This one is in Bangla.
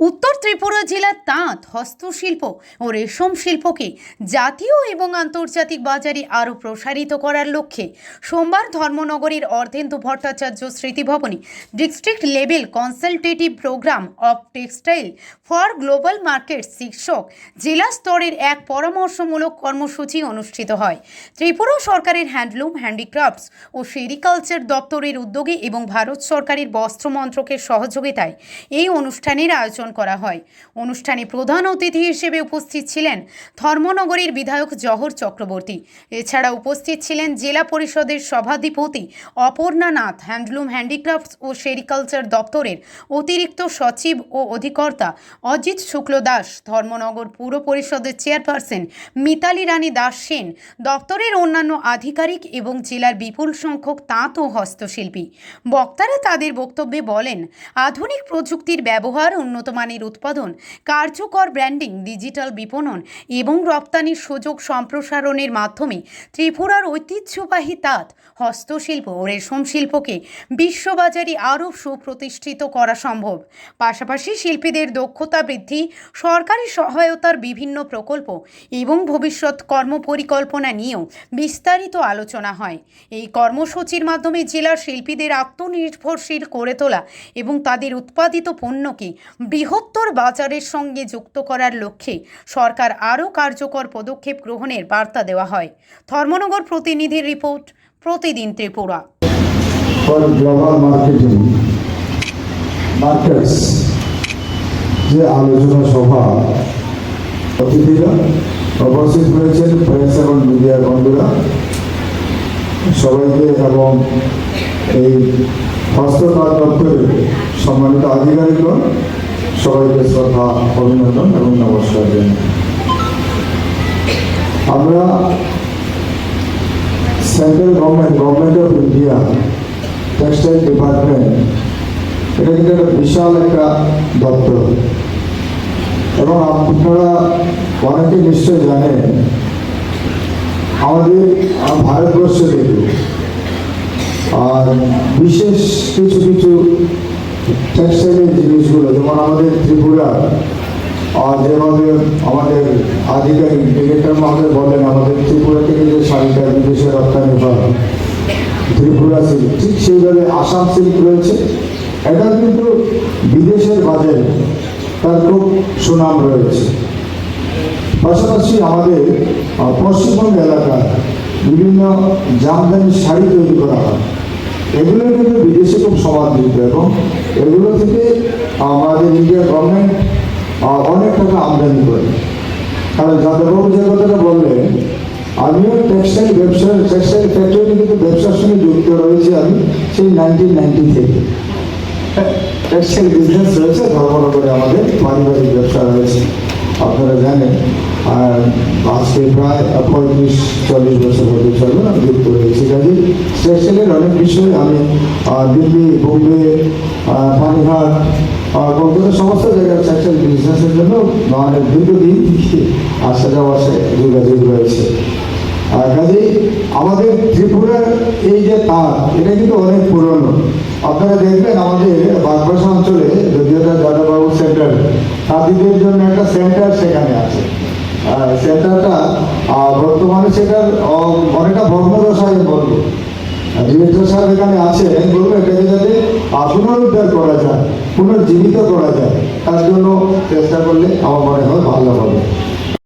উত্তর ত্রিপুরা জেলার তাঁত হস্তশিল্প ও রেশম শিল্পকে জাতীয় এবং আন্তর্জাতিক বাজারে আরও প্রসারিত করার লক্ষ্যে সোমবার ধর্মনগরের অর্ধেন্দু ভট্টাচার্য স্মৃতিভবনে district level consultative programme of textile for global market শীর্ষক জেলা স্তরের এক পরামর্শমূলক কর্মসূচি অনুষ্ঠিত হয়। ত্রিপুরা সরকারের হ্যান্ডলুম, হ্যান্ডিক্রাফটস ও সেরিকালচার দপ্তরের উদ্যোগে এবং ভারত সরকারের বস্ত্র মন্ত্রকের সহযোগিতায় এই অনুষ্ঠানের আয়োজন করা হয়। অনুষ্ঠানে প্রধান অতিথি হিসেবে উপস্থিত ছিলেন ধর্মনগরের বিধায়ক জহর চক্রবর্তী। এছাড়া উপস্থিত ছিলেন জেলা পরিষদের সভাধিপতি অপর্ণা নাথ, হ্যান্ডলুম, হ্যান্ডিক্রাফটস ও সেরিকালচার দপ্তরের অতিরিক্ত সচিব ও অধিকর্তা অজিত শুক্ল দাস, ধর্মনগর পৌর পরিষদের চেয়ারপারসন মিতালি রানী দাস সেন, দপ্তরের অন্যান্য আধিকারিক এবং জেলার বিপুল সংখ্যক তাঁত ও হস্তশিল্পী। বক্তারা তাদের বক্তব্যে বলেন, আধুনিক প্রযুক্তির ব্যবহার, উন্নত মানের উৎপাদন, কার্যকর ব্র্যান্ডিং, ডিজিটাল বিপণন এবং রপ্তানির সুযোগ সম্প্রসারণের মাধ্যমে ত্রিপুরার ঐতিহ্যবাহী তাঁত, হস্তশিল্প ও রেশম শিল্পকে বিশ্ববাজারে আরও সুপ্রতিষ্ঠিত করা সম্ভব। পাশাপাশি শিল্পীদের দক্ষতা বৃদ্ধি, সরকারি সহায়তার বিভিন্ন প্রকল্প এবং ভবিষ্যৎ কর্মপরিকল্পনা নিয়েও বিস্তারিত আলোচনা হয়। এই কর্মসূচির মাধ্যমে জেলার শিল্পীদের আত্মনির্ভরশীল করে তোলা এবং তাদের উৎপাদিত পণ্যকে বৃহত্তর বাজারের সঙ্গে যুক্ত করার লক্ষ্যে সরকার আরও কার্যকর পদক্ষেপ গ্রহণের বার্তা দেওয়া হয়। ধর্মনগর প্রতিনিধির রিপোর্ট, প্রতিদিন ত্রিপুরা। গ্লোবাল মার্কেটিং মার্কেটস যে আলোচনা সভা অতিথিরা উপস্থিত হয়েছেন, প্রেস এবং মিডিয়া বন্ধুরা সবাইকে এবং এই হস্ততাঁত দপ্তরের সম্মানিত আধিকারিকগণ সবাইকে শ্রদ্ধা, অভিনন্দন এবং নমস্কার জানাই। আমরা central government of India textile department, এটা কিন্তু একটা বিশাল একটা দপ্তর এবং আপনারা অনেকে নিশ্চয় জানেন আমাদের ভারতবর্ষে থেকে আর বিশেষ কিছু কিছু টেক্সটাইলের জিনিসগুলো, যেমন আমাদের ত্রিপুরা যেভাবে আমাদের আধিকারিক ডিরেক্টর মহোদয় বলেন, আমাদের ত্রিপুরা থেকে যে শাড়িটা বিদেশে রপ্তানি হয় ত্রিপুরা সিল্ক, ঠিক সেইভাবে আসাম সিল্ক রয়েছে। এটা কিন্তু বিদেশের বাজারে তার খুব সুনাম রয়েছে। পাশাপাশি আমাদের পশ্চিমবঙ্গ এলাকায় বিভিন্ন জামদানি শাড়ি তৈরি করা হয়, এগুলো কিন্তু বিদেশে খুব সমাদৃত এবং এগুলো থেকে আমাদের ইন্ডিয়া গভর্নমেন্ট অনেক টাকা আমদানি করে। কারণ যাদববাবু যে কথাটা বললেন, আমিও টেক্সটাইল ফ্যাক্টরি কিন্তু ব্যবসার সঙ্গে যুক্ত রয়েছি। আমি সেই 1990 থেকে টেক্সটাইল বিজনেস রয়েছে ধর্মনগরে, আমাদের পারিবারিক ব্যবসা রয়েছে, আপনারা জানেন। আর আজকে প্রায় 35-40 বছর হতে চলবে আমি যুক্ত রয়েছি। কাজে টেক্সটাইলের অনেক বিষয়ে আমি দিল্লি, বোম্বে, পানিহাট, কলকাতা সমস্ত জায়গায় টেক্সটাইল বিজনেসের জন্য অনেক দীর্ঘদিন আসা যাওয়া যোগাযোগ রয়েছে। আর কাজেই আমাদের ত্রিপুরার এই যে তাঁত, এটা কিন্তু অনেক পুরনো। আপনারা দেখবেন আমাদের বাগবাসা অঞ্চলে, যদিও যাদববাবু সেন্টার, তাঁতিদের জন্য একটা সেন্টার সেখানে আছে। সেন্টারটা বর্তমানে সেটার অনেকটা ভগ্নদশায় বলবো। ডিরেক্টর সাহেব এখানে আছে, বলবো এটাকে যাতে পুনরুদ্ধার করা যায়, পুনর্জীবিত করা যায়, তার জন্য চেষ্টা করলে আমার মনে হয় ভালো হয়।